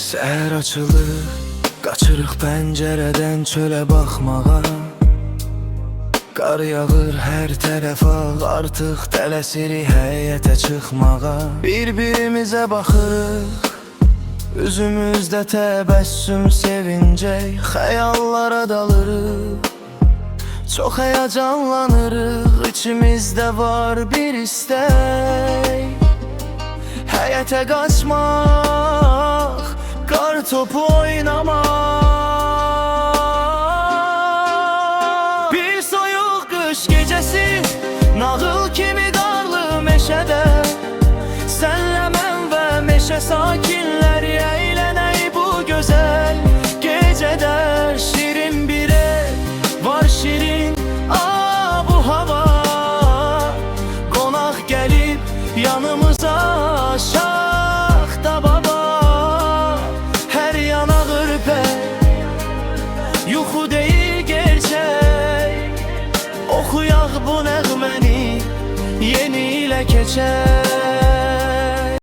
Səhər açılır, qaçırıq pəncərədən çölə baxmağa. Qar yağır hər tərəfə, artıq tələsirik həyətə çıxmağa. Bir-birimizə baxırıq, üzümüzdə təbəssüm sevincək, xəyallara dalırıq. Çox həyəcanlanırıq, içimizdə var bir istək. Həyətə qaçmaq, qar topu oynamaq. Bir soyuq qış gecəsi, nağıl kimi qarlı meşədə, sənlə mən və meşə sakinləri əylənək bu gözəl gecədə. Şirin bir ev var, şirin bu hava, qonaq gəlib yanımıza, şaxta baba. Hər yana ürpək, yuxu deyil gerçək, oxuyaq bu nəğməni, yeni ilə keçək.